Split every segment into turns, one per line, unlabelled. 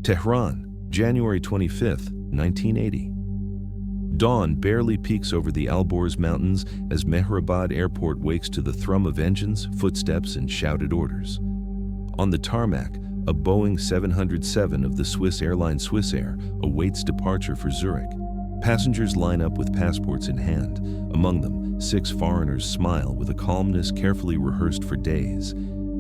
Tehran, January 25, 1980. Dawn barely peeks over the Alborz Mountains as Mehrabad Airport wakes to the thrum of engines, footsteps, and shouted orders. On the tarmac, a Boeing 707 of the Swiss airline Swissair awaits departure for Zurich. Passengers line up with passports in hand. Among them, 6 foreigners smile with a calmness carefully rehearsed for days.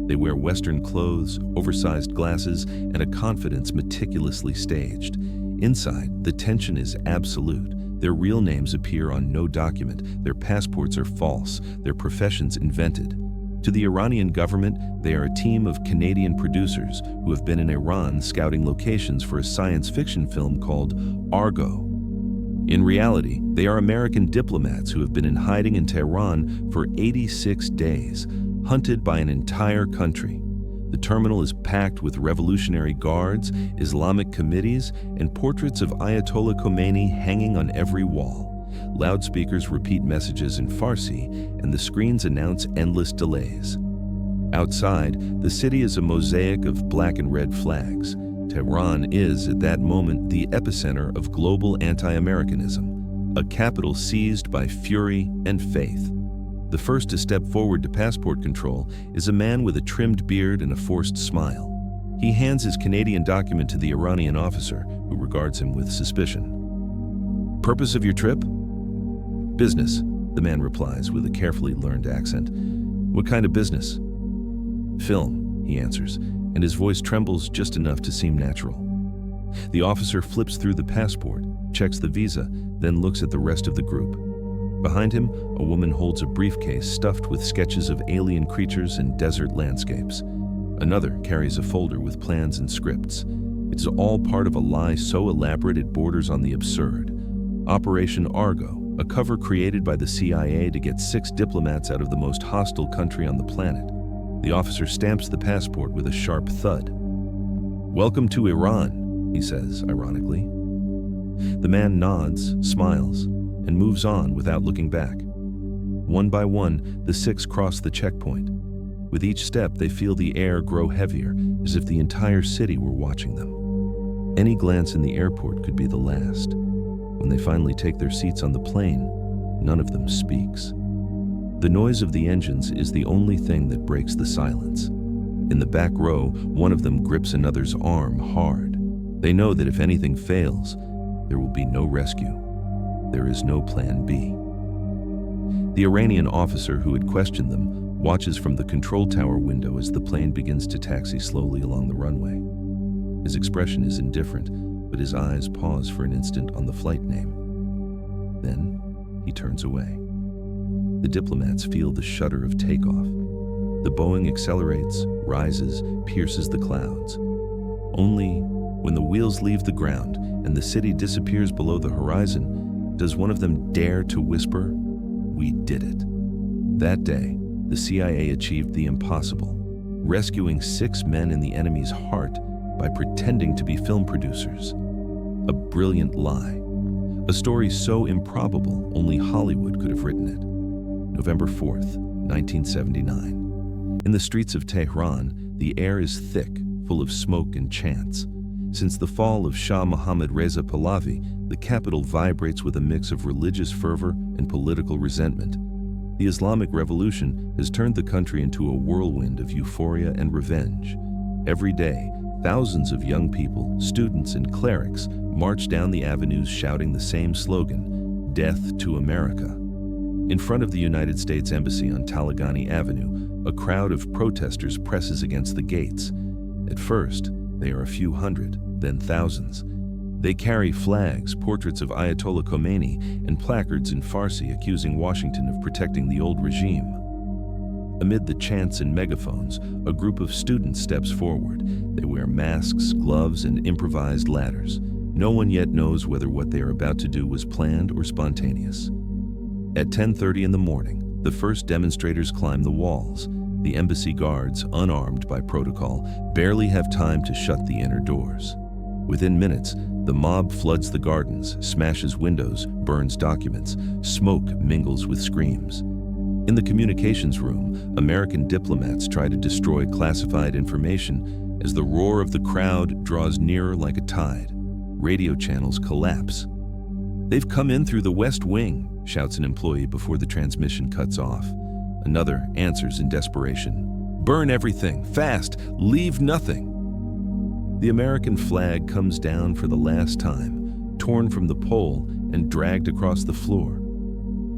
They wear Western clothes, oversized glasses, and a confidence meticulously staged. Inside, the tension is absolute. Their real names appear on no document, their passports are false, their professions invented. To the Iranian government, they are a team of Canadian producers who have been in Iran scouting locations for a science fiction film called Argo. In reality, they are American diplomats who have been in hiding in Tehran for 86 days, hunted by an entire country. The terminal is packed with revolutionary guards, Islamic committees, and portraits of Ayatollah Khomeini hanging on every wall. Loudspeakers repeat messages in Farsi, and the screens announce endless delays. Outside, the city is a mosaic of black and red flags. Tehran is, at that moment, the epicenter of global anti-Americanism, a capital seized by fury and faith. The first to step forward to passport control is a man with a trimmed beard and a forced smile. He hands his Canadian document to the Iranian officer, who regards him with suspicion. "Purpose of your trip?" "Business," the man replies with a carefully learned accent. "What kind of business?" "Film," he answers, and his voice trembles just enough to seem natural. The officer flips through the passport, checks the visa, then looks at the rest of the group. Behind him, a woman holds a briefcase stuffed with sketches of alien creatures and desert landscapes. Another carries a folder with plans and scripts. It's all part of a lie so elaborate it borders on the absurd. Operation Argo, a cover created by the CIA to get 6 diplomats out of the most hostile country on the planet. The officer stamps the passport with a sharp thud. "Welcome to Iran," he says, ironically. The man nods, smiles, and moves on without looking back. One by one, the 6 cross the checkpoint. With each step, they feel the air grow heavier, as if the entire city were watching them. Any glance in the airport could be the last. When they finally take their seats on the plane, none of them speaks. The noise of the engines is the only thing that breaks the silence. In the back row, one of them grips another's arm hard. They know that if anything fails, there will be no rescue. There is no plan B. The Iranian officer who had questioned them watches from the control tower window as the plane begins to taxi slowly along the runway. His expression is indifferent, but his eyes pause for an instant on the flight name. Then he turns away. The diplomats feel the shudder of takeoff. The Boeing accelerates, rises, pierces the clouds. Only when the wheels leave the ground and the city disappears below the horizon does one of them dare to whisper, "We did it." That day, the CIA achieved the impossible, rescuing 6 men in the enemy's heart by pretending to be film producers. A brilliant lie. A story so improbable only Hollywood could have written it. November 4th, 1979. In the streets of Tehran, the air is thick, full of smoke and chants. Since the fall of Shah Mohammad Reza Pahlavi, the capital vibrates with a mix of religious fervor and political resentment. The Islamic Revolution has turned the country into a whirlwind of euphoria and revenge. Every day, thousands of young people, students, and clerics march down the avenues shouting the same slogan, "Death to America." In front of the United States Embassy on Talagani Avenue, a crowd of protesters presses against the gates. At first, they are a few hundred, then thousands. They carry flags, portraits of Ayatollah Khomeini, and placards in Farsi accusing Washington of protecting the old regime. Amid the chants and megaphones, a group of students steps forward. They wear masks, gloves, and improvised ladders. No one yet knows whether what they are about to do was planned or spontaneous. At 10:30 in the morning, the first demonstrators climb the walls. The embassy guards, unarmed by protocol, barely have time to shut the inner doors. Within minutes, the mob floods the gardens, smashes windows, burns documents. Smoke mingles with screams. In the communications room, American diplomats try to destroy classified information As the roar of the crowd draws nearer like a tide, radio channels collapse. "They've come in through the West Wing," shouts an employee before the transmission cuts off. Another answers in desperation, "Burn everything, fast, leave nothing." The American flag comes down for the last time, torn from the pole and dragged across the floor.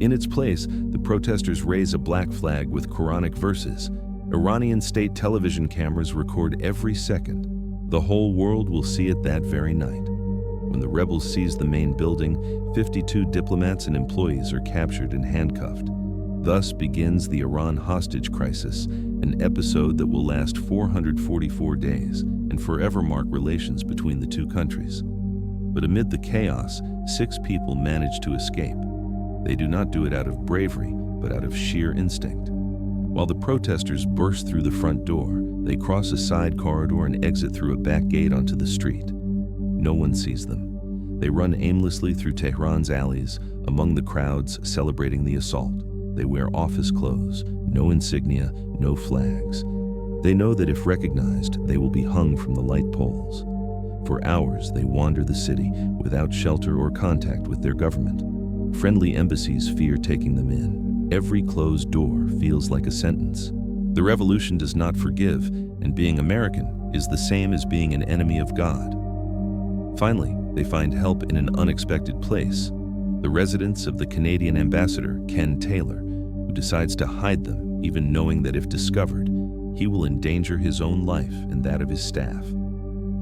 In its place, the protesters raise a black flag with Quranic verses. Iranian state television cameras record every second. The whole world will see it that very night. When the rebels seize the main building, 52 diplomats and employees are captured and handcuffed. Thus begins the Iran hostage crisis, an episode that will last 444 days and forever mark relations between the two countries. But amid the chaos, 6 people manage to escape. They do not do it out of bravery, but out of sheer instinct. While the protesters burst through the front door, they cross a side corridor and exit through a back gate onto the street. No one sees them. They run aimlessly through Tehran's alleys, among the crowds celebrating the assault. They wear office clothes, no insignia, no flags. They know that if recognized, they will be hung from the light poles. For hours, they wander the city without shelter or contact with their government. Friendly embassies fear taking them in. Every closed door feels like a sentence. The revolution does not forgive, and being American is the same as being an enemy of God. Finally, they find help in an unexpected place, the residence of the Canadian ambassador, Ken Taylor, who decides to hide them, even knowing that if discovered, he will endanger his own life and that of his staff.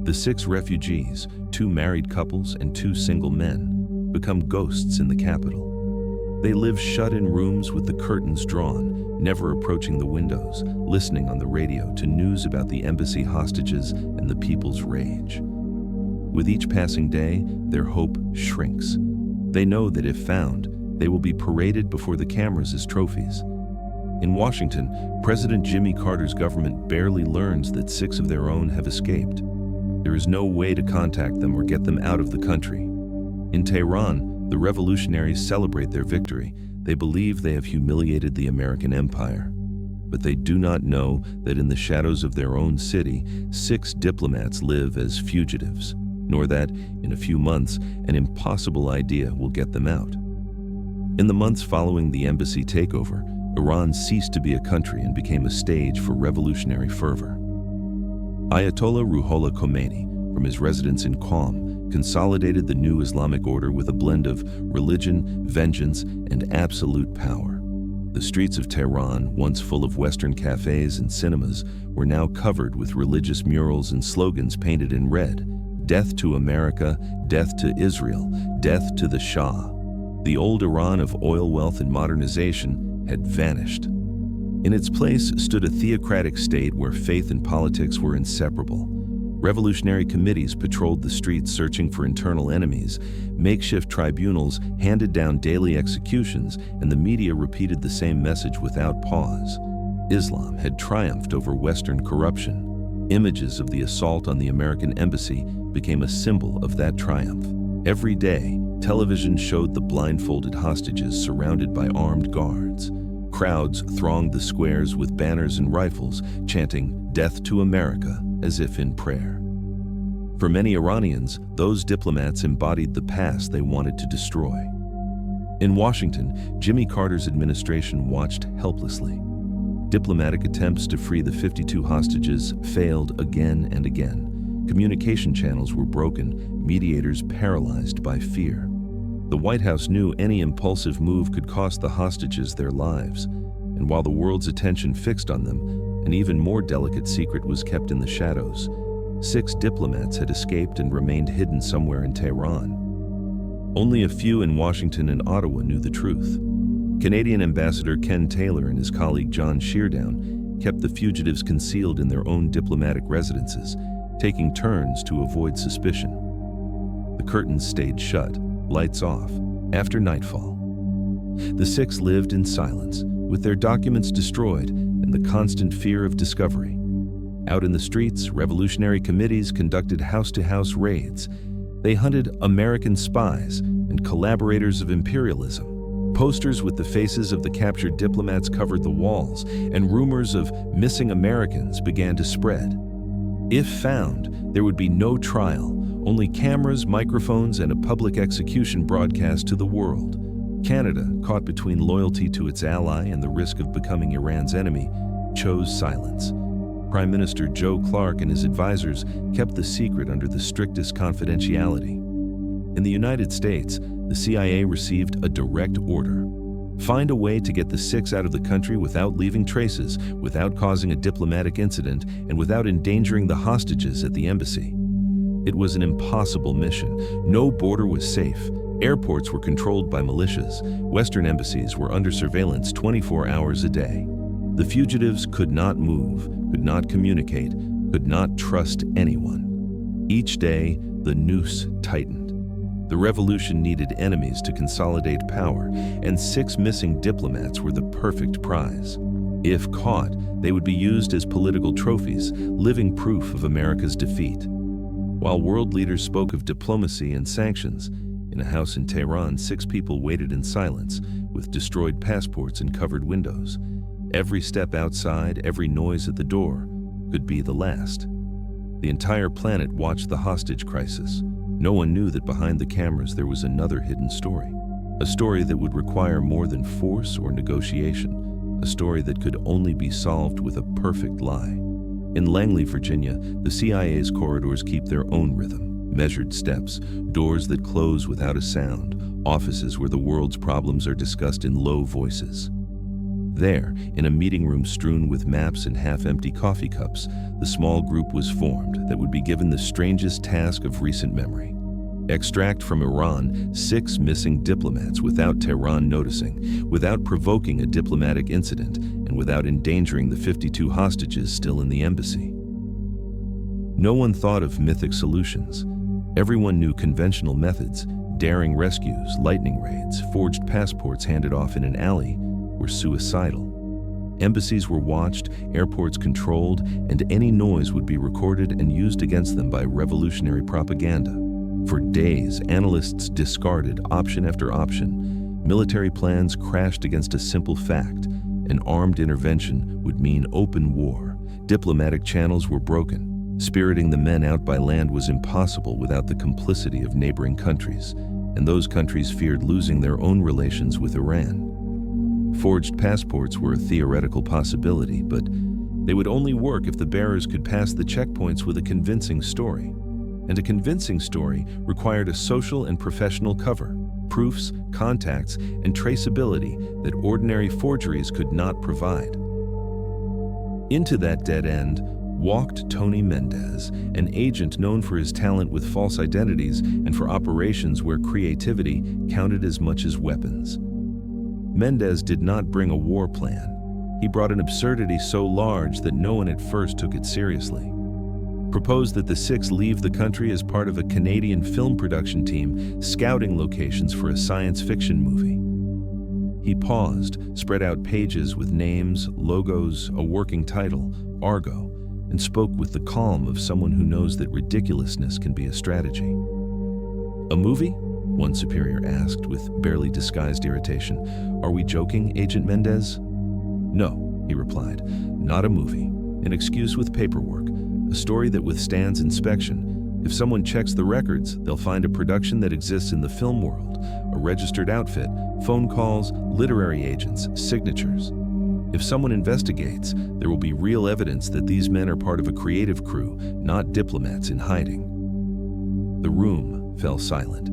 The 6 refugees, 2 married couples and 2 single men, become ghosts in the capital. They live shut in rooms with the curtains drawn, never approaching the windows, listening on the radio to news about the embassy hostages and the people's rage. With each passing day, their hope shrinks. They know that if found, they will be paraded before the cameras as trophies. In Washington, President Jimmy Carter's government barely learns that 6 of their own have escaped. There is no way to contact them or get them out of the country. In Tehran, the revolutionaries celebrate their victory. They believe they have humiliated the American empire. But they do not know that in the shadows of their own city, 6 diplomats live as fugitives, nor that, in a few months, an impossible idea will get them out. In the months following the embassy takeover, Iran ceased to be a country and became a stage for revolutionary fervor. Ayatollah Ruhollah Khomeini, from his residence in Qom, consolidated the new Islamic order with a blend of religion, vengeance, and absolute power. The streets of Tehran, once full of Western cafes and cinemas, were now covered with religious murals and slogans painted in red. Death to America, death to Israel, death to the Shah. The old Iran of oil wealth and modernization had vanished. In its place stood a theocratic state where faith and politics were inseparable. Revolutionary committees patrolled the streets searching for internal enemies, makeshift tribunals handed down daily executions, and the media repeated the same message without pause. Islam had triumphed over Western corruption. Images of the assault on the American embassy became a symbol of that triumph. Every day, television showed the blindfolded hostages surrounded by armed guards. Crowds thronged the squares with banners and rifles, chanting "Death to America," as if in prayer. For many Iranians, those diplomats embodied the past they wanted to destroy. In Washington, Jimmy Carter's administration watched helplessly. Diplomatic attempts to free the 52 hostages failed again and again. Communication channels were broken, mediators paralyzed by fear. The White House knew any impulsive move could cost the hostages their lives, and while the world's attention fixed on them, an even more delicate secret was kept in the shadows. 6 diplomats had escaped and remained hidden somewhere in Tehran. Only a few in Washington and Ottawa knew the truth. Canadian Ambassador Ken Taylor and his colleague John Sheardown kept the fugitives concealed in their own diplomatic residences, taking turns to avoid suspicion. The curtains stayed shut, lights off, after nightfall. The 6 lived in silence, with their documents destroyed and the constant fear of discovery. Out in the streets, revolutionary committees conducted house-to-house raids. They hunted American spies and collaborators of imperialism. Posters with the faces of the captured diplomats covered the walls, and rumors of missing Americans began to spread. If found, there would be no trial, only cameras, microphones, and a public execution broadcast to the world. Canada, caught between loyalty to its ally and the risk of becoming Iran's enemy, chose silence. Prime Minister Joe Clark and his advisors kept the secret under the strictest confidentiality. In the United States, the CIA received a direct order. Find a way to get the six out of the country without leaving traces, without causing a diplomatic incident, and without endangering the hostages at the embassy. It was an impossible mission. No border was safe. Airports were controlled by militias. Western embassies were under surveillance 24 hours a day. The fugitives could not move, could not communicate, could not trust anyone. Each day, the noose tightened. The revolution needed enemies to consolidate power, and 6 missing diplomats were the perfect prize. If caught, they would be used as political trophies, living proof of America's defeat. While world leaders spoke of diplomacy and sanctions, in a house in Tehran, 6 people waited in silence, with destroyed passports and covered windows. Every step outside, every noise at the door, could be the last. The entire planet watched the hostage crisis. No one knew that behind the cameras there was another hidden story. A story that would require more than force or negotiation. A story that could only be solved with a perfect lie. In Langley, Virginia, the CIA's corridors keep their own rhythm. Measured steps, doors that close without a sound, offices where the world's problems are discussed in low voices. There, in a meeting room strewn with maps and half-empty coffee cups, the small group was formed that would be given the strangest task of recent memory. Extract from Iran 6 missing diplomats without Tehran noticing, without provoking a diplomatic incident, and without endangering the 52 hostages still in the embassy. No one thought of mythic solutions. Everyone knew conventional methods: daring rescues, lightning raids, forged passports handed off in an alley, were suicidal. Embassies were watched, airports controlled, and any noise would be recorded and used against them by revolutionary propaganda. For days, analysts discarded option after option. Military plans crashed against a simple fact: an armed intervention would mean open war. Diplomatic channels were broken. Spiriting the men out by land was impossible without the complicity of neighboring countries, and those countries feared losing their own relations with Iran. Forged passports were a theoretical possibility, but they would only work if the bearers could pass the checkpoints with a convincing story. And a convincing story required a social and professional cover, proofs, contacts, and traceability that ordinary forgeries could not provide. Into that dead end walked Tony Mendez, an agent known for his talent with false identities and for operations where creativity counted as much as weapons. Mendez did not bring a war plan. He brought an absurdity so large that no one at first took it seriously. Proposed that the 6 leave the country as part of a Canadian film production team scouting locations for a science fiction movie. He paused, spread out pages with names, logos, a working title, Argo, and spoke with the calm of someone who knows that ridiculousness can be a strategy. "A movie?" one superior asked with barely disguised irritation. "Are we joking, Agent Mendez?" "No," he replied, "not a movie. An excuse with paperwork. A story that withstands inspection. If someone checks the records, they'll find a production that exists in the film world, a registered outfit, phone calls, literary agents, signatures. If someone investigates, there will be real evidence that these men are part of a creative crew, not diplomats in hiding." The room fell silent.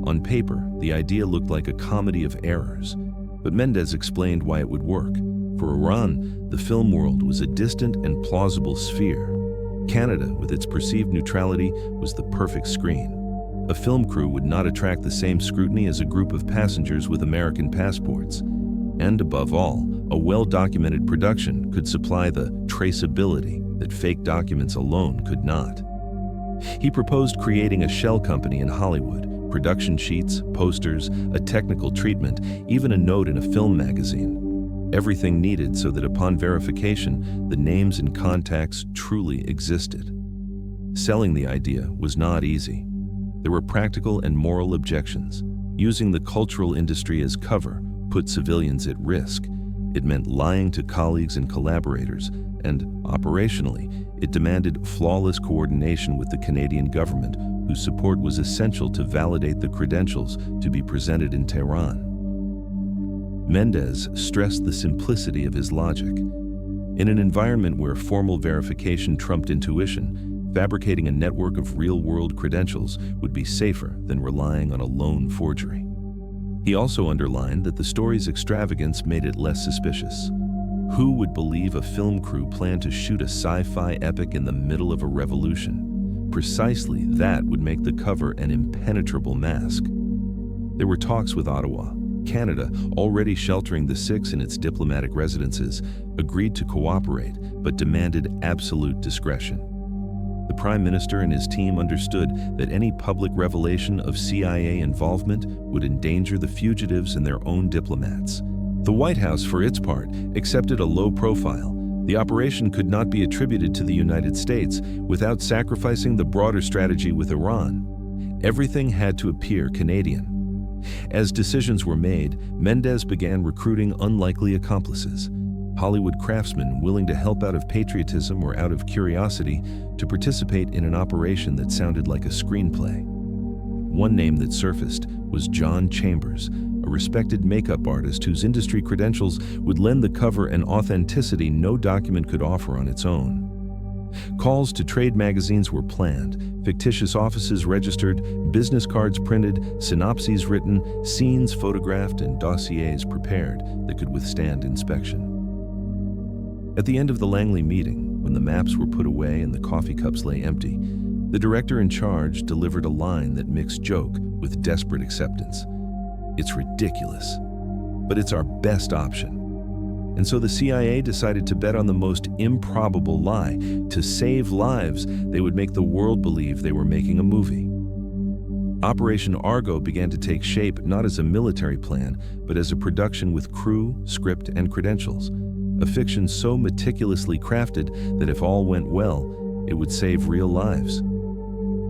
On paper, the idea looked like a comedy of errors, but Mendez explained why it would work. For Iran, the film world was a distant and plausible sphere. Canada, with its perceived neutrality, was the perfect screen. A film crew would not attract the same scrutiny as a group of passengers with American passports. And above all, a well-documented production could supply the traceability that fake documents alone could not. He proposed creating a shell company in Hollywood, production sheets, posters, a technical treatment, even a note in a film magazine. Everything needed so that upon verification, the names and contacts truly existed. Selling the idea was not easy. There were practical and moral objections. Using the cultural industry as cover put civilians at risk. It meant lying to colleagues and collaborators, and operationally, it demanded flawless coordination with the Canadian government, whose support was essential to validate the credentials to be presented in Tehran. Mendez stressed the simplicity of his logic. In an environment where formal verification trumped intuition, fabricating a network of real-world credentials would be safer than relying on a lone forgery. He also underlined that the story's extravagance made it less suspicious. Who would believe a film crew planned to shoot a sci-fi epic in the middle of a revolution? Precisely that would make the cover an impenetrable mask. There were talks with Ottawa. Canada, already sheltering the Six in its diplomatic residences, agreed to cooperate, but demanded absolute discretion. The Prime Minister and his team understood that any public revelation of CIA involvement would endanger the fugitives and their own diplomats. The White House, for its part, accepted a low profile. The operation could not be attributed to the United States without sacrificing the broader strategy with Iran. Everything had to appear Canadian. As decisions were made, Mendez began recruiting unlikely accomplices. Hollywood craftsmen willing to help out of patriotism or out of curiosity to participate in an operation that sounded like a screenplay. One name that surfaced was John Chambers, a respected makeup artist whose industry credentials would lend the cover an authenticity no document could offer on its own. Calls to trade magazines were planned, fictitious offices registered, business cards printed, synopses written, scenes photographed, and dossiers prepared that could withstand inspection. At the end of the Langley meeting, when the maps were put away and the coffee cups lay empty, the director in charge delivered a line that mixed joke with desperate acceptance. "It's ridiculous, but it's our best option." And so the CIA decided to bet on the most improbable lie. To save lives, they would make the world believe they were making a movie. Operation Argo began to take shape not as a military plan, but as a production with crew, script, and credentials. A fiction so meticulously crafted that if all went well, it would save real lives.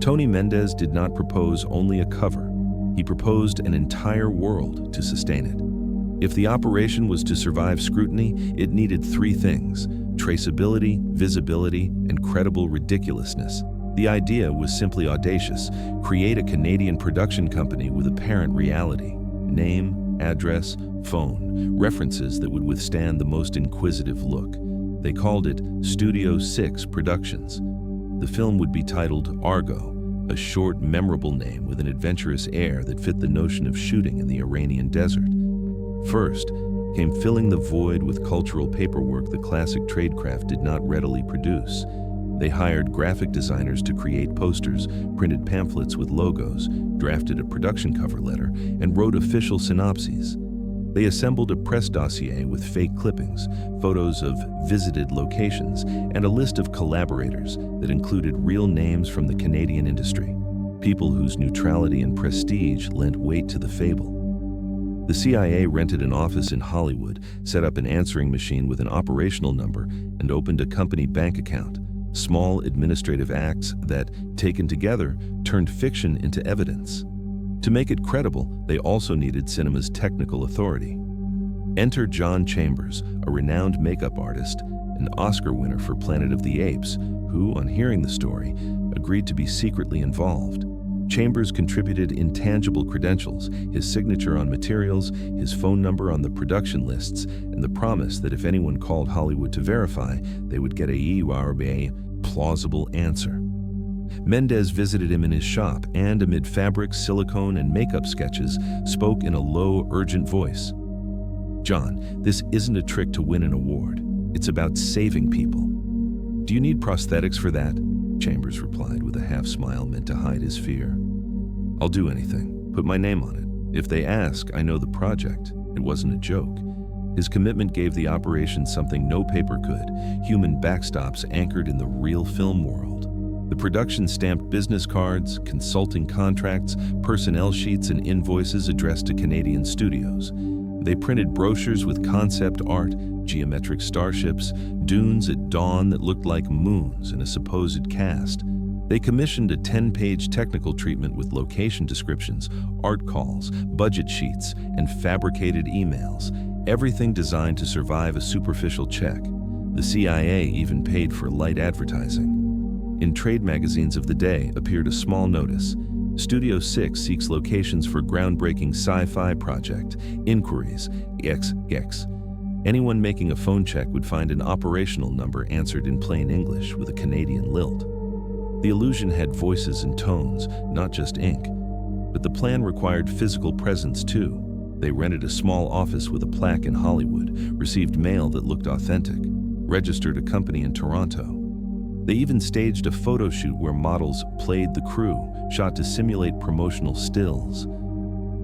Tony Mendez did not propose only a cover. He proposed an entire world to sustain it. If the operation was to survive scrutiny, it needed three things: traceability, visibility, and credible ridiculousness. The idea was simply audacious: create a Canadian production company with apparent reality. Name, address, phone, references that would withstand the most inquisitive look. They called it Studio 6 Productions. The film would be titled Argo, a short, memorable name with an adventurous air that fit the notion of shooting in the Iranian desert. First came filling the void with cultural paperwork the classic tradecraft did not readily produce. They hired graphic designers to create posters, printed pamphlets with logos, drafted a production cover letter, and wrote official synopses. They assembled a press dossier with fake clippings, photos of visited locations, and a list of collaborators that included real names from the Canadian industry, people whose neutrality and prestige lent weight to the fable. The CIA rented an office in Hollywood, set up an answering machine with an operational number, and opened a company bank account. Small administrative acts that, taken together, turned fiction into evidence. To make it credible, they also needed cinema's technical authority. Enter John Chambers, a renowned makeup artist, an Oscar winner for Planet of the Apes, who, on hearing the story, agreed to be secretly involved. Chambers contributed intangible credentials, his signature on materials, his phone number on the production lists, and the promise that if anyone called Hollywood to verify, they would get a plausible answer. Mendez visited him in his shop and, amid fabric, silicone, and makeup sketches, spoke in a low, urgent voice. "John, this isn't a trick to win an award. It's about saving people." "Do you need prosthetics for that?" Chambers replied with a half-smile meant to hide his fear. "I'll do anything. Put my name on it. If they ask, I know the project. It wasn't a joke." His commitment gave the operation something no paper could: human backstops anchored in the real film world. The production stamped business cards, consulting contracts, personnel sheets, and invoices addressed to Canadian studios. They printed brochures with concept art, geometric starships, dunes at dawn that looked like moons in a supposed cast. They commissioned a 10-page technical treatment with location descriptions, art calls, budget sheets, and fabricated emails. everything designed to survive a superficial check. The CIA even paid for light advertising. In trade magazines of the day appeared a small notice: Studio 6 seeks locations for groundbreaking sci-fi project. Inquiries, XX. Anyone making a phone check would find an operational number answered in plain English with a Canadian lilt. The illusion had voices and tones, not just ink. But the plan required physical presence too. They rented a small office with a plaque in Hollywood, received mail that looked authentic, registered a company in Toronto. They even staged a photo shoot where models played the crew, shot to simulate promotional stills.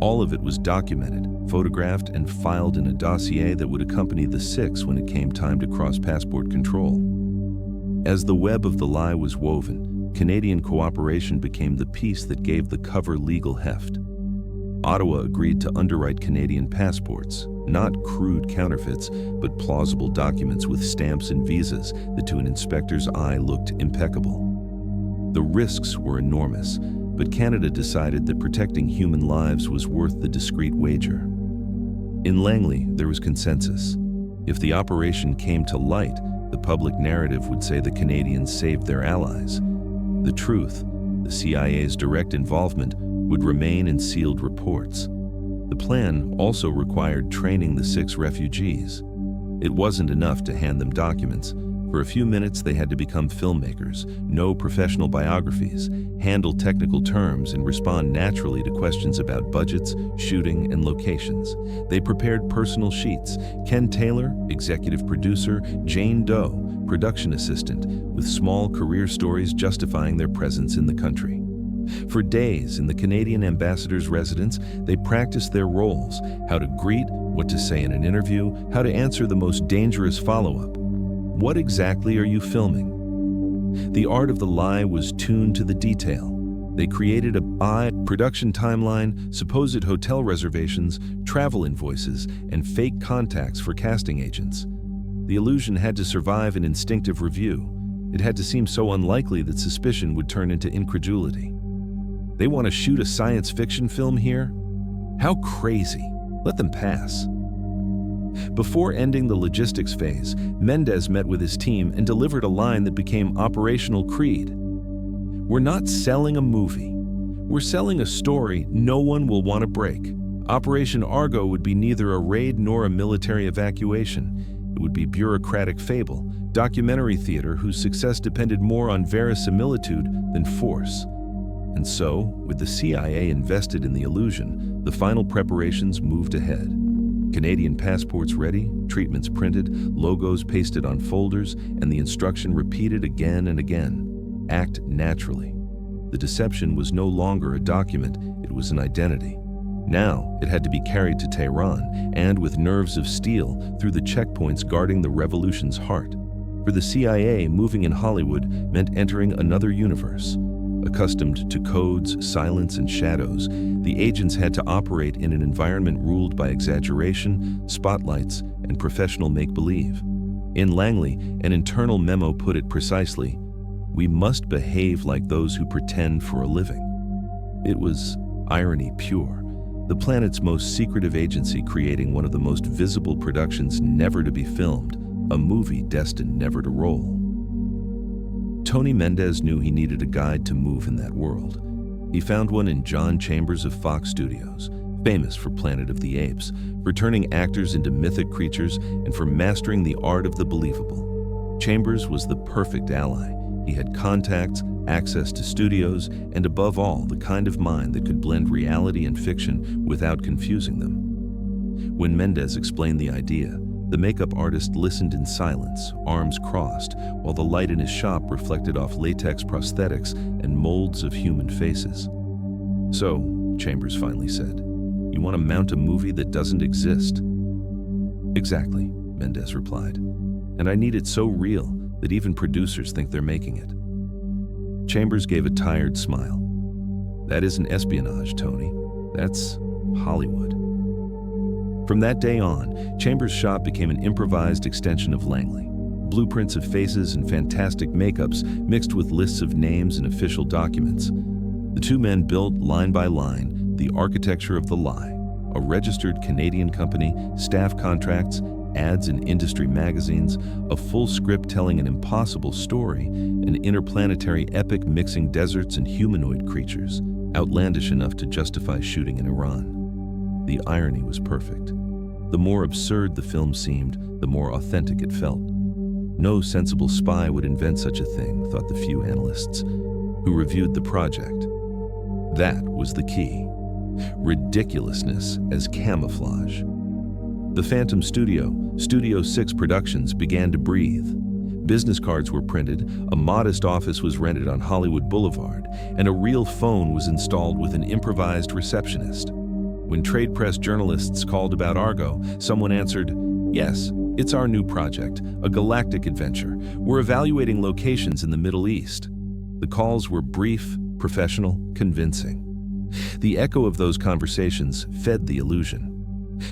All of it was documented, photographed, and filed in a dossier that would accompany the Six when it came time to cross passport control. As the web of the lie was woven, Canadian cooperation became the piece that gave the cover legal heft. Ottawa agreed to underwrite Canadian passports, not crude counterfeits, but plausible documents with stamps and visas that to an inspector's eye looked impeccable. The risks were enormous, but Canada decided that protecting human lives was worth the discreet wager. In Langley, there was consensus. If the operation came to light, the public narrative would say the Canadians saved their allies. The truth, the CIA's direct involvement, would remain in sealed reports. The plan also required training the 6 refugees. It wasn't enough to hand them documents. For a few minutes, they had to become filmmakers, know professional biographies, handle technical terms, and respond naturally to questions about budgets, shooting, and locations. They prepared personal sheets. Ken Taylor, executive producer; Jane Doe, production assistant, with small career stories justifying their presence in the country. For days in the Canadian ambassador's residence, they practiced their roles: how to greet, what to say in an interview, how to answer the most dangerous follow-up. What exactly are you filming? The art of the lie was tuned to the detail. They created a production timeline, supposed hotel reservations, travel invoices, and fake contacts for casting agents. The illusion had to survive an instinctive review. It had to seem so unlikely that suspicion would turn into incredulity. They want to shoot a science fiction film here? How crazy. Let them pass. Before ending the logistics phase, Mendez met with his team and delivered a line that became operational creed. We're not selling a movie. We're selling a story no one will want to break. Operation Argo would be neither a raid nor a military evacuation. It would be bureaucratic fable, documentary theater whose success depended more on verisimilitude than force. And so, with the CIA invested in the illusion, the final preparations moved ahead. Canadian passports ready, treatments printed, logos pasted on folders, and the instruction repeated again and again: act naturally. The deception was no longer a document, it was an identity. Now, it had to be carried to Tehran, and with nerves of steel, through the checkpoints guarding the revolution's heart. For the CIA, moving in Hollywood meant entering another universe. Accustomed to codes, silence, and shadows, the agents had to operate in an environment ruled by exaggeration, spotlights, and professional make-believe. In Langley, an internal memo put it precisely: we must behave like those who pretend for a living. It was irony pure. The planet's most secretive agency creating one of the most visible productions never to be filmed, a movie destined never to roll. Tony Mendez knew he needed a guide to move in that world. He found one in John Chambers of Fox Studios, famous for Planet of the Apes, for turning actors into mythic creatures, and for mastering the art of the believable. Chambers was the perfect ally. He had contacts, access to studios, and above all, the kind of mind that could blend reality and fiction without confusing them. When Mendez explained the idea, the makeup artist listened in silence, arms crossed, while the light in his shop reflected off latex prosthetics and molds of human faces. So, Chambers finally said, you want to mount a movie that doesn't exist? Exactly, Mendez replied. And I need it so real that even producers think they're making it. Chambers gave a tired smile. That isn't espionage, Tony. That's Hollywood. From that day on, Chambers' shop became an improvised extension of Langley. Blueprints of faces and fantastic makeups mixed with lists of names and official documents. The two men built, line by line, the architecture of the lie, a registered Canadian company, staff contracts, ads in industry magazines, a full script telling an impossible story, an interplanetary epic mixing deserts and humanoid creatures, outlandish enough to justify shooting in Iran. The irony was perfect. The more absurd the film seemed, the more authentic it felt. No sensible spy would invent such a thing, thought the few analysts who reviewed the project. That was the key. Ridiculousness as camouflage. The Phantom Studio 6 Productions began to breathe. Business cards were printed, a modest office was rented on Hollywood Boulevard, and a real phone was installed with an improvised receptionist. When trade press journalists called about Argo, someone answered, "Yes, it's our new project, a galactic adventure. We're evaluating locations in the Middle East." The calls were brief, professional, convincing. The echo of those conversations fed the illusion.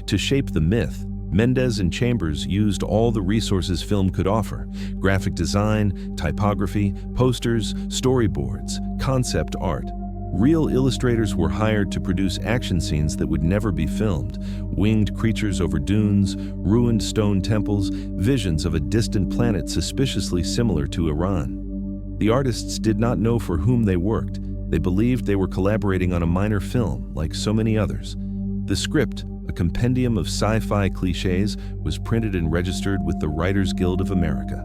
To shape the myth, Mendes and Chambers used all the resources film could offer: graphic design, typography, posters, storyboards, concept art. Real illustrators were hired to produce action scenes that would never be filmed: winged creatures over dunes, ruined stone temples, visions of a distant planet suspiciously similar to Iran. The artists did not know for whom they worked. They believed they were collaborating on a minor film, like so many others. The script, a compendium of sci-fi cliches, was printed and registered with the Writers Guild of America.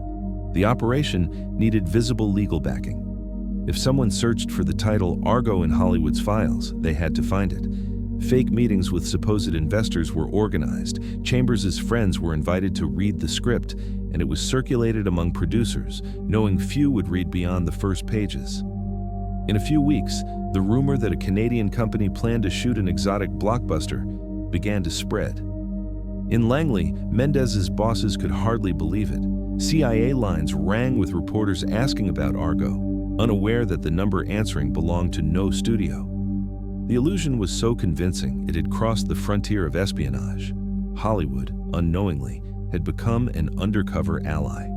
The operation needed visible legal backing. If someone searched for the title Argo in Hollywood's files, they had to find it. Fake meetings with supposed investors were organized. Chambers' friends were invited to read the script, and it was circulated among producers, knowing few would read beyond the first pages. In a few weeks, the rumor that a Canadian company planned to shoot an exotic blockbuster began to spread. In Langley, Mendes's bosses could hardly believe it. CIA lines rang with reporters asking about Argo, unaware that the number answering belonged to no studio. The illusion was so convincing it had crossed the frontier of espionage. Hollywood, unknowingly, had become an undercover ally.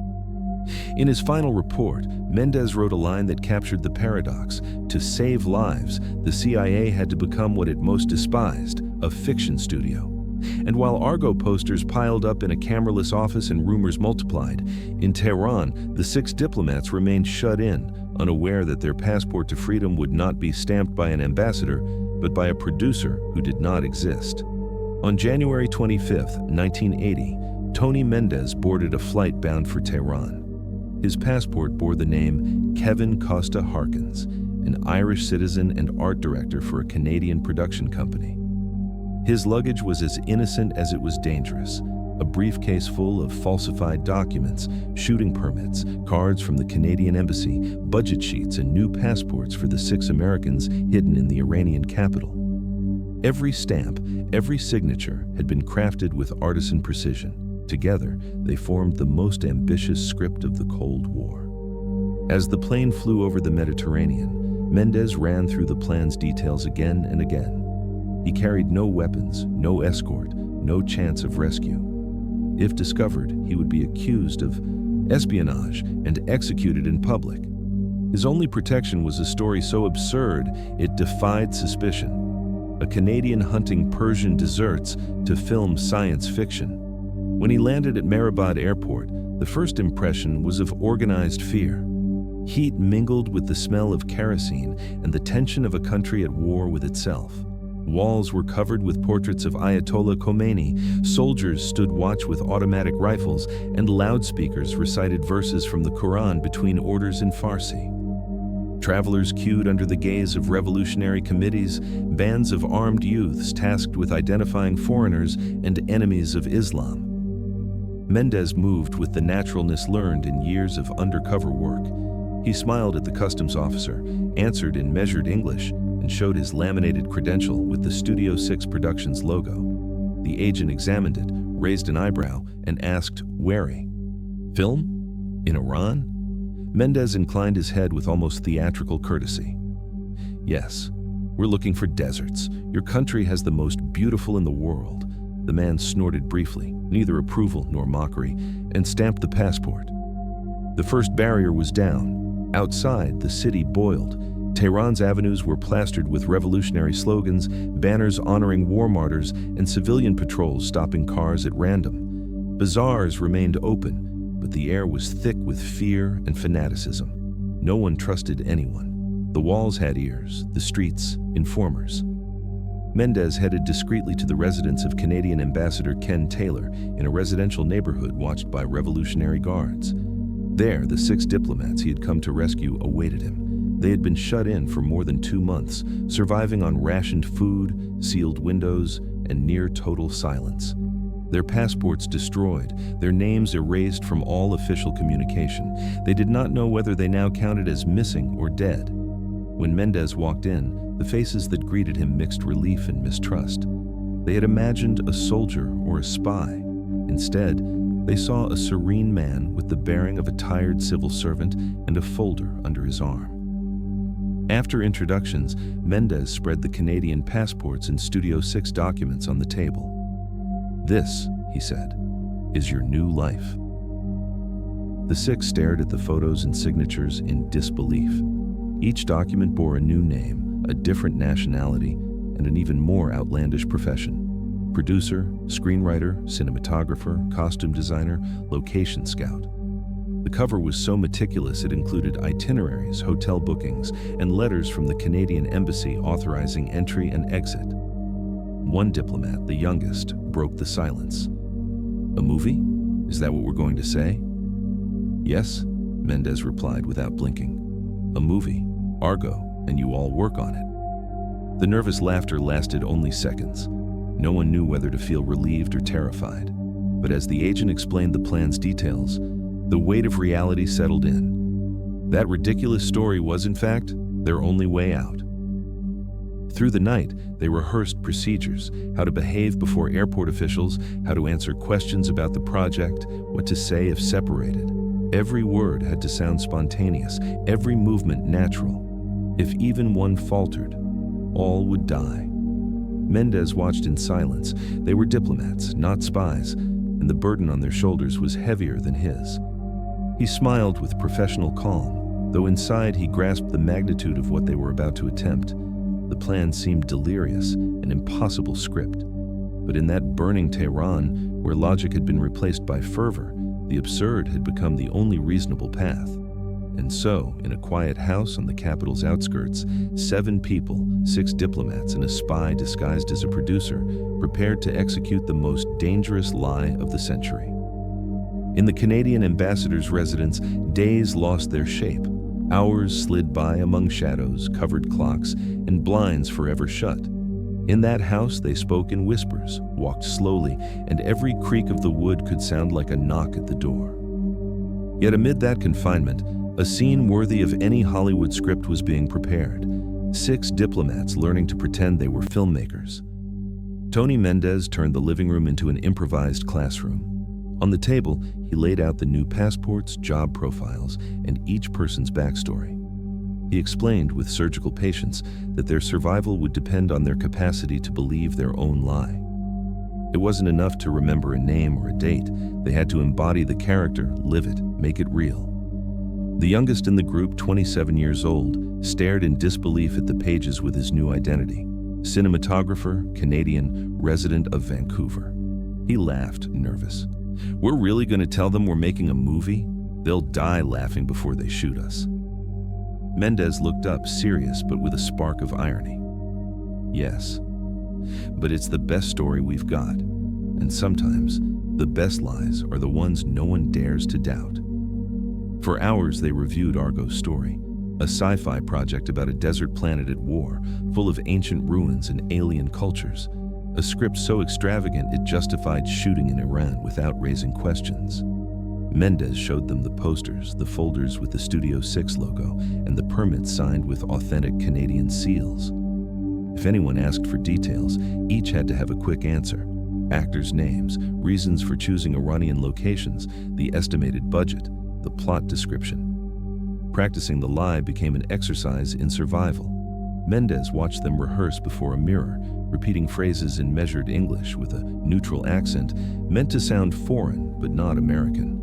In his final report, Mendes wrote a line that captured the paradox. To save lives, the CIA had to become what it most despised, a fiction studio. And while Argo posters piled up in a cameraless office and rumors multiplied, in Tehran, the 6 diplomats remained shut in, unaware that their passport to freedom would not be stamped by an ambassador, but by a producer who did not exist. On January 25, 1980, Tony Mendes boarded a flight bound for Tehran. His passport bore the name Kevin Costa Harkins, an Irish citizen and art director for a Canadian production company. His luggage was as innocent as it was dangerous: a briefcase full of falsified documents, shooting permits, cards from the Canadian embassy, budget sheets, and new passports for the 6 Americans hidden in the Iranian capital. Every stamp, every signature had been crafted with artisan precision. Together, they formed the most ambitious script of the Cold War. As the plane flew over the Mediterranean, Mendes ran through the plan's details again and again. He carried no weapons, no escort, no chance of rescue. If discovered, he would be accused of espionage and executed in public. His only protection was a story so absurd it defied suspicion: a Canadian hunting Persian deserts to film science fiction. When he landed at Mehrabad Airport, the first impression was of organized fear. Heat mingled with the smell of kerosene and the tension of a country at war with itself. Walls were covered with portraits of Ayatollah Khomeini, soldiers stood watch with automatic rifles, and loudspeakers recited verses from the Quran between orders in Farsi. Travelers queued under the gaze of revolutionary committees, bands of armed youths tasked with identifying foreigners and enemies of Islam. Mendes moved with the naturalness learned in years of undercover work. He smiled at the customs officer, answered in measured English, and showed his laminated credential with the Studio 6 Productions logo. The agent examined it, raised an eyebrow, and asked, wary, "Film? In Iran?" Mendes inclined his head with almost theatrical courtesy. "Yes, we're looking for deserts. Your country has the most beautiful in the world." The man snorted briefly, neither approval nor mockery, and stamped the passport. The first barrier was down. Outside, the city boiled. Tehran's avenues were plastered with revolutionary slogans, banners honoring war martyrs, and civilian patrols stopping cars at random. Bazaars remained open, but the air was thick with fear and fanaticism. No one trusted anyone. The walls had ears, the streets, informers. Mendez headed discreetly to the residence of Canadian Ambassador Ken Taylor in a residential neighborhood watched by Revolutionary Guards. There, the 6 diplomats he had come to rescue awaited him. They had been shut in for more than 2 months, surviving on rationed food, sealed windows, and near total silence. Their passports destroyed, their names erased from all official communication. They did not know whether they now counted as missing or dead. When Mendez walked in, the faces that greeted him mixed relief and mistrust. They had imagined a soldier or a spy. Instead, they saw a serene man with the bearing of a tired civil servant and a folder under his arm. After introductions, Mendez spread the Canadian passports and Studio 6 documents on the table. "This," he said, "is your new life." The 6 stared at the photos and signatures in disbelief. Each document bore a new name, a different nationality, and an even more outlandish profession. Producer, screenwriter, cinematographer, costume designer, location scout. The cover was so meticulous it included itineraries, hotel bookings, and letters from the Canadian Embassy authorizing entry and exit. One diplomat, the youngest, broke the silence. "A movie? Is that what we're going to say?" "Yes," Mendez replied without blinking. "A movie, Argo, and you all work on it." The nervous laughter lasted only seconds. No one knew whether to feel relieved or terrified. But as the agent explained the plan's details, the weight of reality settled in. That ridiculous story was, in fact, their only way out. Through the night, they rehearsed procedures, how to behave before airport officials, how to answer questions about the project, what to say if separated. Every word had to sound spontaneous, every movement natural. If even one faltered, all would die. Mendez watched in silence. They were diplomats, not spies, and the burden on their shoulders was heavier than his. He smiled with professional calm, though inside he grasped the magnitude of what they were about to attempt. The plan seemed delirious, an impossible script. But in that burning Tehran, where logic had been replaced by fervor, the absurd had become the only reasonable path. And so, in a quiet house on the capital's outskirts, 7 people, 6 diplomats and a spy disguised as a producer, prepared to execute the most dangerous lie of the century. In the Canadian ambassador's residence, days lost their shape. Hours slid by among shadows, covered clocks, and blinds forever shut. In that house, they spoke in whispers, walked slowly, and every creak of the wood could sound like a knock at the door. Yet amid that confinement, a scene worthy of any Hollywood script was being prepared. 6 diplomats learning to pretend they were filmmakers. Tony Mendez turned the living room into an improvised classroom. On the table, he laid out the new passports, job profiles, and each person's backstory. He explained with surgical patience that their survival would depend on their capacity to believe their own lie. It wasn't enough to remember a name or a date. They had to embody the character, live it, make it real. The youngest in the group, 27 years old, stared in disbelief at the pages with his new identity. Cinematographer, Canadian, resident of Vancouver. He laughed, nervous. "We're really going to tell them we're making a movie? They'll die laughing before they shoot us." Mendez looked up, serious but with a spark of irony. "Yes, but it's the best story we've got. And sometimes, the best lies are the ones no one dares to doubt." For hours they reviewed Argo's story, a sci-fi project about a desert planet at war, full of ancient ruins and alien cultures. A script so extravagant it justified shooting in Iran without raising questions. Mendez showed them the posters, the folders with the Studio 6 logo, and the permits signed with authentic Canadian seals. If anyone asked for details, each had to have a quick answer. Actors' names, reasons for choosing Iranian locations, the estimated budget, the plot description. Practicing the lie became an exercise in survival. Mendez watched them rehearse before a mirror, repeating phrases in measured English with a neutral accent meant to sound foreign but not American.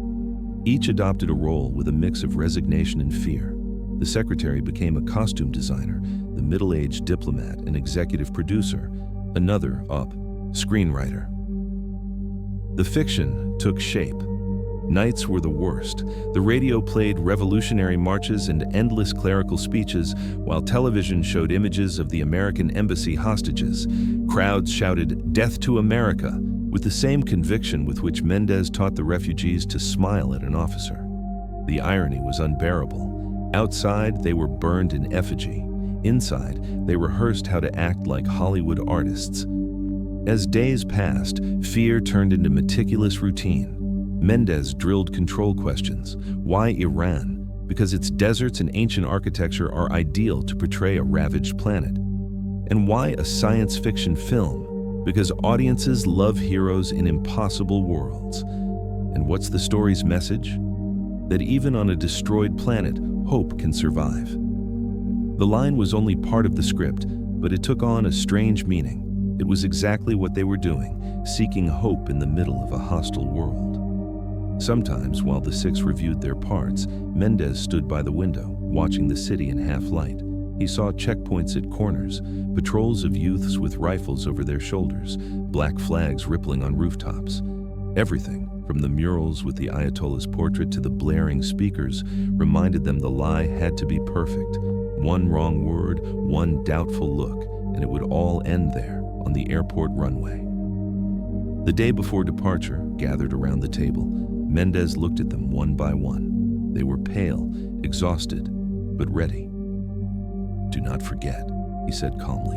Each adopted a role with a mix of resignation and fear. The secretary became a costume designer, the middle-aged diplomat an executive producer, another screenwriter. The fiction took shape. Nights were the worst. The radio played revolutionary marches and endless clerical speeches, while television showed images of the American embassy hostages. Crowds shouted, "Death to America," with the same conviction with which Mendez taught the refugees to smile at an officer. The irony was unbearable. Outside, they were burned in effigy. Inside, they rehearsed how to act like Hollywood artists. As days passed, fear turned into meticulous routine. Mendez drilled control questions. Why Iran? Because its deserts and ancient architecture are ideal to portray a ravaged planet. And why a science fiction film? Because audiences love heroes in impossible worlds. And what's the story's message? That even on a destroyed planet, hope can survive. The line was only part of the script, but it took on a strange meaning. It was exactly what they were doing, seeking hope in the middle of a hostile world. Sometimes, while the six reviewed their parts, Mendez stood by the window, watching the city in half-light. He saw checkpoints at corners, patrols of youths with rifles over their shoulders, black flags rippling on rooftops. Everything, from the murals with the Ayatollah's portrait to the blaring speakers, reminded them the lie had to be perfect. One wrong word, one doubtful look, and it would all end there, on the airport runway. The day before departure, gathered around the table, Mendez looked at them one by one. They were pale, exhausted, but ready. "Do not forget," he said calmly.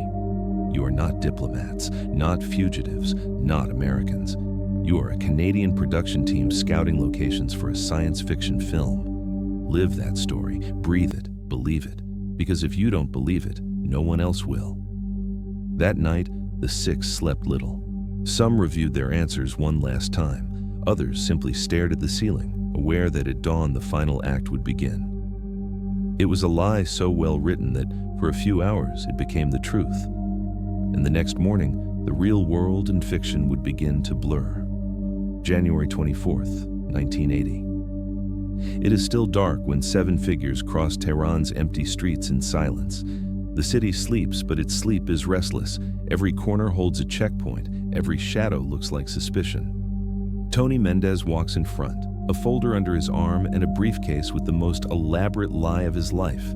"You are not diplomats, not fugitives, not Americans. You are a Canadian production team scouting locations for a science fiction film. Live that story, breathe it, believe it, because if you don't believe it, no one else will." That night, the six slept little. Some reviewed their answers one last time. Others simply stared at the ceiling, aware that at dawn the final act would begin. It was a lie so well written that, for a few hours, it became the truth. And the next morning, the real world and fiction would begin to blur. January 24th, 1980. It is still dark when 7 figures cross Tehran's empty streets in silence. The city sleeps, but its sleep is restless. Every corner holds a checkpoint. Every shadow looks like suspicion. Tony Mendez walks in front, a folder under his arm and a briefcase with the most elaborate lie of his life.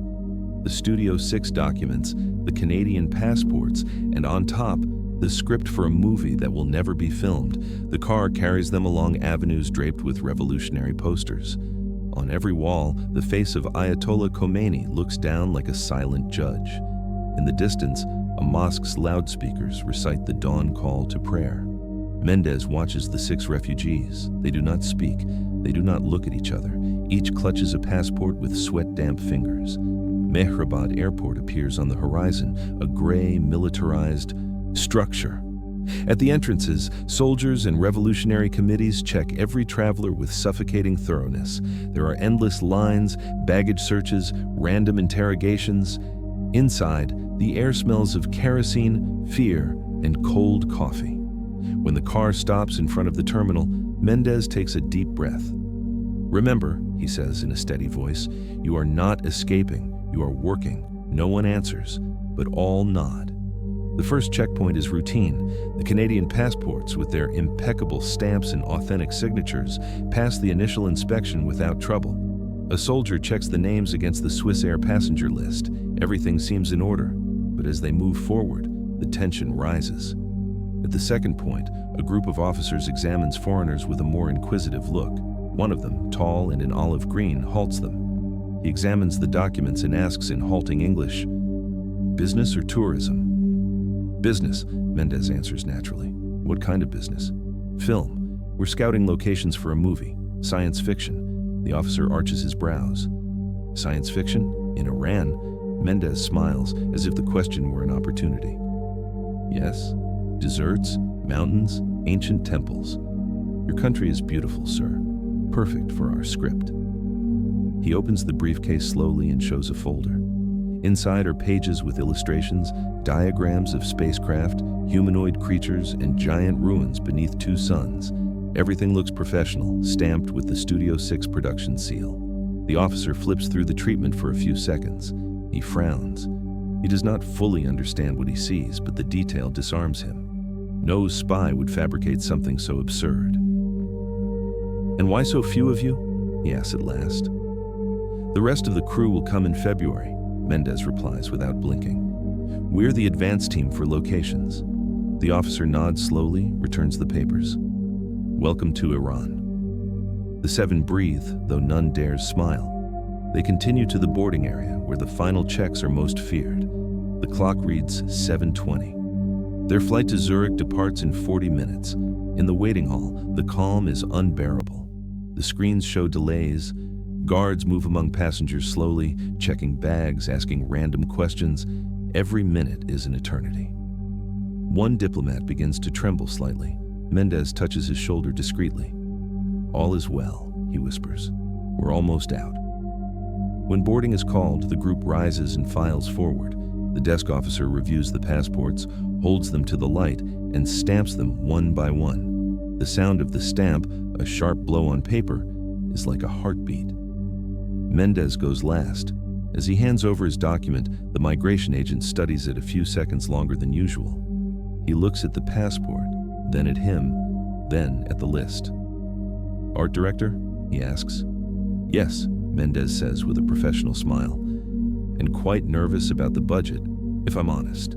The Studio 6 documents, the Canadian passports, and on top, the script for a movie that will never be filmed. The car carries them along avenues draped with revolutionary posters. On every wall, the face of Ayatollah Khomeini looks down like a silent judge. In the distance, a mosque's loudspeakers recite the dawn call to prayer. Mendez watches the 6 refugees. They do not speak. They do not look at each other. Each clutches a passport with sweat-damp fingers. Mehrabad Airport appears on the horizon, a gray, militarized structure. At the entrances, soldiers and revolutionary committees check every traveler with suffocating thoroughness. There are endless lines, baggage searches, random interrogations. Inside, the air smells of kerosene, fear, and cold coffee. When the car stops in front of the terminal, Mendez takes a deep breath. "Remember," he says in a steady voice, "you are not escaping, you are working. No one answers, but all nod." The first checkpoint is routine. The Canadian passports, with their impeccable stamps and authentic signatures, pass the initial inspection without trouble. A soldier checks the names against the Swiss Air passenger list. Everything seems in order, but as they move forward, the tension rises. At the second point, a group of officers examines foreigners with a more inquisitive look. One of them, tall and in olive green, halts them. He examines the documents and asks in halting English, "Business or tourism?" "Business," Mendez answers naturally. "What kind of business?" "Film. We're scouting locations for a movie. Science fiction." The officer arches his brows. "Science fiction? In Iran?" Mendez smiles, as if the question were an opportunity. "Yes. Deserts, mountains, ancient temples. Your country is beautiful, sir. Perfect for our script." He opens the briefcase slowly and shows a folder. Inside are pages with illustrations, diagrams of spacecraft, humanoid creatures, and giant ruins beneath 2 suns. Everything looks professional, stamped with the Studio 6 production seal. The officer flips through the treatment for a few seconds. He frowns. He does not fully understand what he sees, but the detail disarms him. No spy would fabricate something so absurd. "And why so few of you?" he asks at last. "The rest of the crew will come in February," Mendez replies without blinking. "We're the advance team for locations." The officer nods slowly, returns the papers. "Welcome to Iran." The 7 breathe, though none dares smile. They continue to the boarding area, where the final checks are most feared. The clock reads 7:20. Their flight to Zurich departs in 40 minutes. In the waiting hall, the calm is unbearable. The screens show delays. Guards move among passengers slowly, checking bags, asking random questions. Every minute is an eternity. One diplomat begins to tremble slightly. Mendez touches his shoulder discreetly. "All is well," he whispers. "We're almost out." When boarding is called, the group rises and files forward. The desk officer reviews the passports, holds them to the light, and stamps them one by one. The sound of the stamp, a sharp blow on paper, is like a heartbeat. Mendez goes last. As he hands over his document, the migration agent studies it a few seconds longer than usual. He looks at the passport, then at him, then at the list. "Art director?" he asks. "Yes," Mendez says with a professional smile. "And quite nervous about the budget, if I'm honest."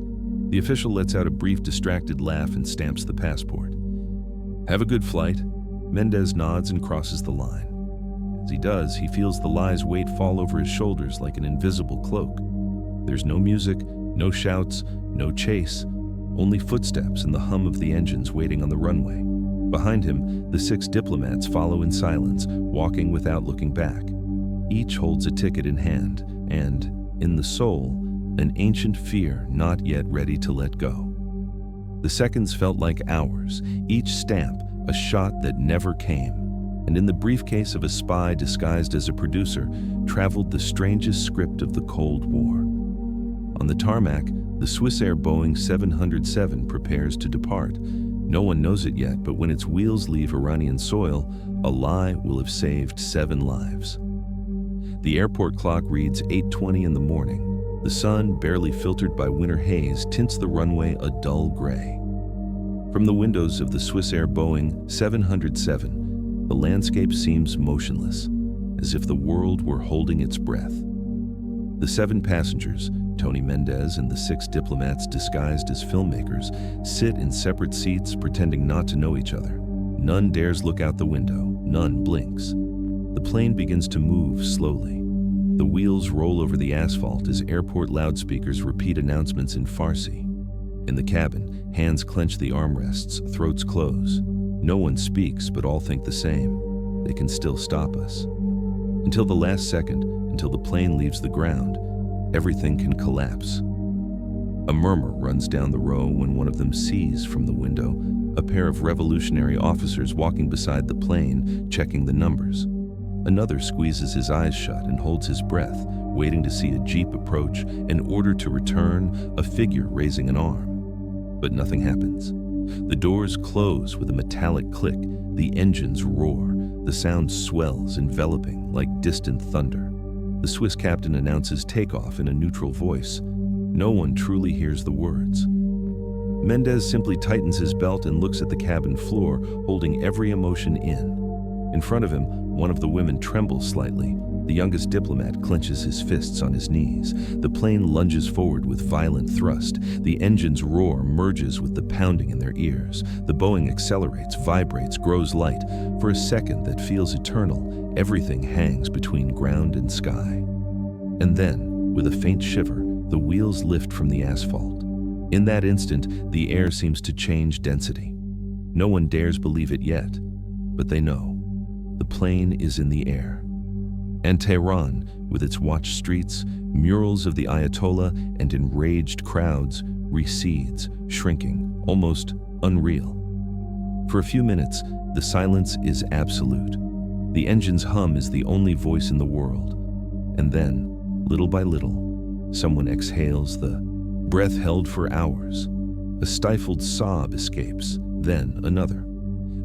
The official lets out a brief, distracted laugh and stamps the passport. "Have a good flight." Mendez nods and crosses the line. As he does, he feels the lie's weight fall over his shoulders like an invisible cloak. There's no music, no shouts, no chase, only footsteps and the hum of the engines waiting on the runway. Behind him, the 6 diplomats follow in silence, walking without looking back. Each holds a ticket in hand, and, in the soul, an ancient fear not yet ready to let go. The seconds felt like hours, each stamp a shot that never came, and in the briefcase of a spy disguised as a producer traveled the strangest script of the Cold War. On the tarmac, the Swissair Boeing 707 prepares to depart. No one knows it yet, but when its wheels leave Iranian soil, a lie will have saved 7 lives. The airport clock reads 8:20 in the morning. The sun, barely filtered by winter haze, tints the runway a dull gray. From the windows of the Swissair Boeing 707, the landscape seems motionless, as if the world were holding its breath. The 7 passengers, Tony Mendez and the 6 diplomats disguised as filmmakers, sit in separate seats, pretending not to know each other. None dares look out the window, none blinks. The plane begins to move slowly. The wheels roll over the asphalt as airport loudspeakers repeat announcements in Farsi. In the cabin, hands clench the armrests, throats close. No one speaks, but all think the same. They can still stop us. Until the last second, until the plane leaves the ground, everything can collapse. A murmur runs down the row when one of them sees from the window a pair of revolutionary officers walking beside the plane, checking the numbers. Another squeezes his eyes shut and holds his breath, waiting to see a jeep approach, an order to return, a figure raising an arm. But nothing happens. The doors close with a metallic click, the engines roar, the sound swells, enveloping like distant thunder. The Swiss captain announces takeoff in a neutral voice. No one truly hears the words. Mendez simply tightens his belt and looks at the cabin floor, holding every emotion in. In front of him, one of the women trembles slightly. The youngest diplomat clenches his fists on his knees. The plane lunges forward with violent thrust. The engine's roar merges with the pounding in their ears. The Boeing accelerates, vibrates, grows light. For a second that feels eternal, everything hangs between ground and sky. And then, with a faint shiver, the wheels lift from the asphalt. In that instant, the air seems to change density. No one dares believe it yet, but they know. The plane is in the air. And Tehran, with its watched streets, murals of the Ayatollah, and enraged crowds, recedes, shrinking, almost unreal. For a few minutes, the silence is absolute. The engine's hum is the only voice in the world. And then, little by little, someone exhales the breath held for hours. A stifled sob escapes, then another.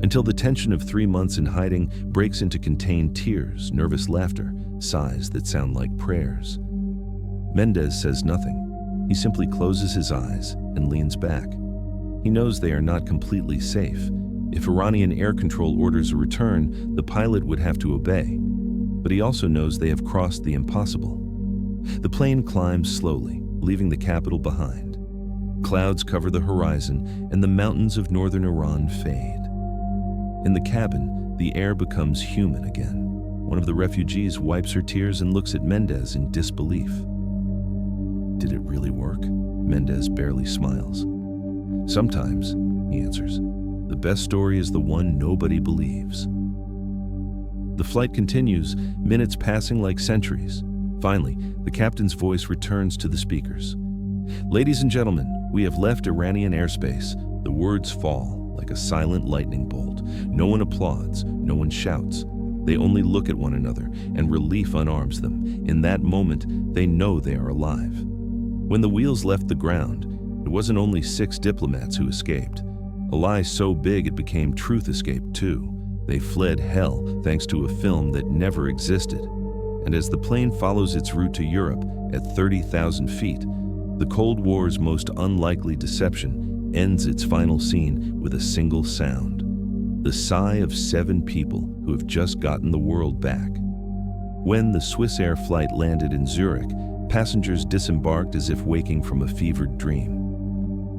until the tension of 3 months in hiding breaks into contained tears, nervous laughter, sighs that sound like prayers. Mendez says nothing. He simply closes his eyes and leans back. He knows they are not completely safe. If Iranian air control orders a return, the pilot would have to obey. But he also knows they have crossed the impossible. The plane climbs slowly, leaving the capital behind. Clouds cover the horizon, and the mountains of northern Iran fade. In the cabin, the air becomes human again. One of the refugees wipes her tears and looks at Mendez in disbelief. Did it really work? Mendez barely smiles. Sometimes, he answers, the best story is the one nobody believes. The flight continues, minutes passing like centuries. Finally, the captain's voice returns to the speakers. Ladies and gentlemen, we have left Iranian airspace. The words fall like a silent lightning bolt. No one applauds, no one shouts. They only look at one another, and relief unarms them. In that moment, they know they are alive. When the wheels left the ground, it wasn't only 6 diplomats who escaped. A lie so big it became truth escaped too. They fled hell thanks to a film that never existed. And as the plane follows its route to Europe at 30,000 feet, the Cold War's most unlikely deception ends its final scene with a single sound. The sigh of 7 people who have just gotten the world back. When the Swissair flight landed in Zurich, passengers disembarked as if waking from a fevered dream.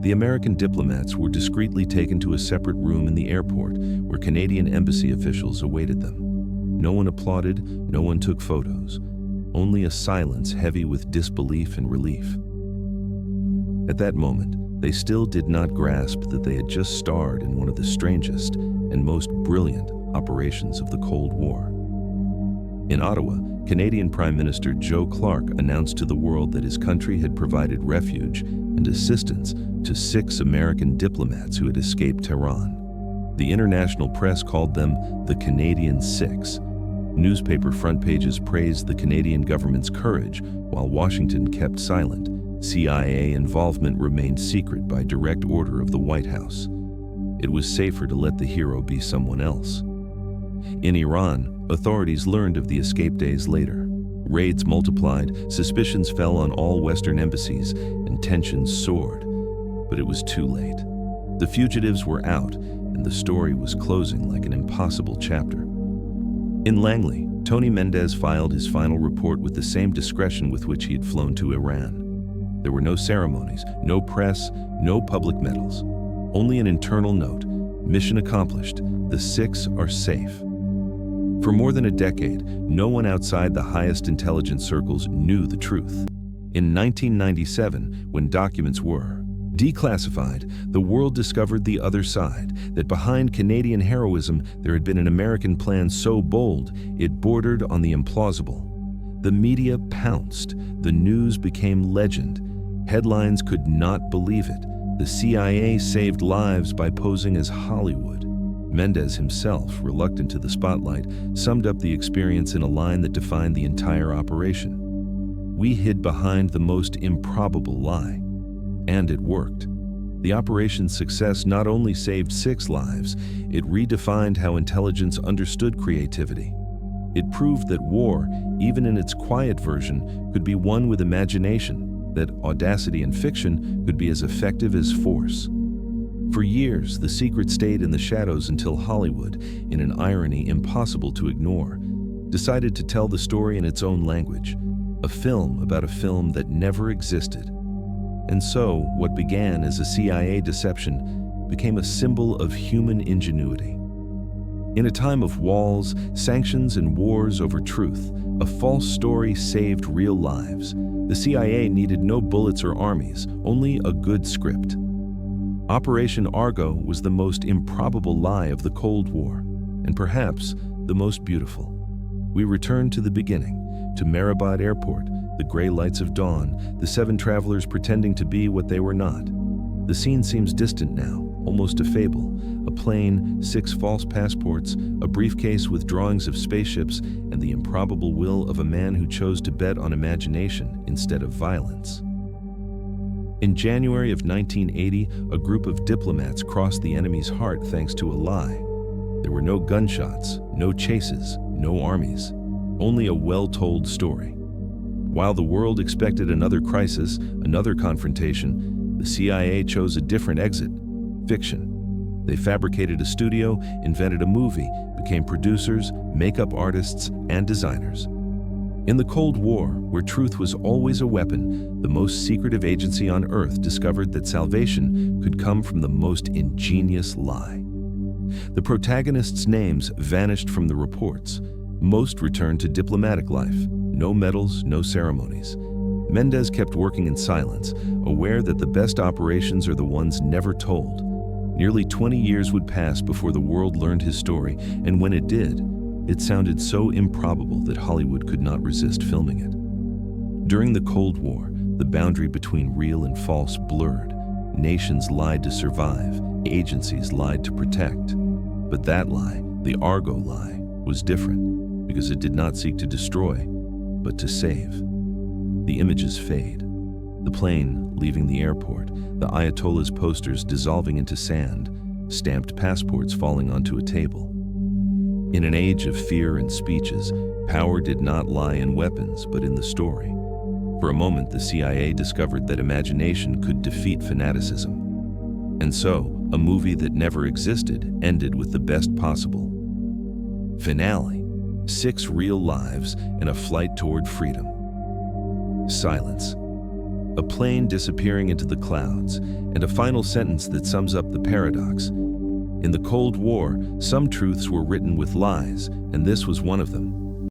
The American diplomats were discreetly taken to a separate room in the airport where Canadian embassy officials awaited them. No one applauded, no one took photos, only a silence heavy with disbelief and relief. At that moment, they still did not grasp that they had just starred in one of the strangest and most brilliant operations of the Cold War. In Ottawa, Canadian Prime Minister Joe Clark announced to the world that his country had provided refuge and assistance to 6 American diplomats who had escaped Tehran. The international press called them the Canadian Six. Newspaper front pages praised the Canadian government's courage, while Washington kept silent. CIA involvement remained secret by direct order of the White House. It was safer to let the hero be someone else. In Iran, authorities learned of the escape days later. Raids multiplied, suspicions fell on all Western embassies, and tensions soared. But it was too late. The fugitives were out, and the story was closing like an impossible chapter. In Langley, Tony Mendez filed his final report with the same discretion with which he had flown to Iran. There were no ceremonies, no press, no public medals. Only an internal note: mission accomplished, the 6 are safe. For more than a decade, no one outside the highest intelligence circles knew the truth. In 1997, when documents were declassified, the world discovered the other side, that behind Canadian heroism there had been an American plan so bold it bordered on the implausible. The media pounced. The news became legend. Headlines could not believe it. The CIA saved lives by posing as Hollywood. Mendez himself, reluctant to the spotlight, summed up the experience in a line that defined the entire operation. We hid behind the most improbable lie. And it worked. The operation's success not only saved 6 lives, it redefined how intelligence understood creativity. It proved that war, even in its quiet version, could be won with imagination, that audacity in fiction could be as effective as force. For years, the secret stayed in the shadows until Hollywood, in an irony impossible to ignore, decided to tell the story in its own language, a film about a film that never existed. And so, what began as a CIA deception became a symbol of human ingenuity. In a time of walls, sanctions, and wars over truth, a false story saved real lives. The CIA needed no bullets or armies, only a good script. Operation Argo was the most improbable lie of the Cold War, and perhaps the most beautiful. We return to the beginning, to Mehrabad Airport, the gray lights of dawn, the 7 travelers pretending to be what they were not. The scene seems distant now, almost a fable. A plane, 6 false passports, a briefcase with drawings of spaceships, and the improbable will of a man who chose to bet on imagination instead of violence. In January of 1980, a group of diplomats crossed the enemy's heart thanks to a lie. There were no gunshots, no chases, no armies, only a well-told story. While the world expected another crisis, another confrontation, the CIA chose a different exit: fiction. They fabricated a studio, invented a movie, became producers, makeup artists, and designers. In the Cold War, where truth was always a weapon, the most secretive agency on Earth discovered that salvation could come from the most ingenious lie. The protagonists' names vanished from the reports. Most returned to diplomatic life. No medals, no ceremonies. Mendez kept working in silence, aware that the best operations are the ones never told. Nearly 20 years would pass before the world learned his story, and when it did, it sounded so improbable that Hollywood could not resist filming it. During the Cold War, the boundary between real and false blurred. Nations lied to survive, agencies lied to protect. But that lie, the Argo lie, was different, because it did not seek to destroy, but to save. The images fade. The plane leaving the airport, the Ayatollah's posters dissolving into sand, stamped passports falling onto a table. In an age of fear and speeches, power did not lie in weapons, but in the story. For a moment, the CIA discovered that imagination could defeat fanaticism. And so, a movie that never existed ended with the best possible finale: 6 real lives and a flight toward freedom. Silence. A plane disappearing into the clouds, and a final sentence that sums up the paradox. In the Cold War, some truths were written with lies, and this was one of them.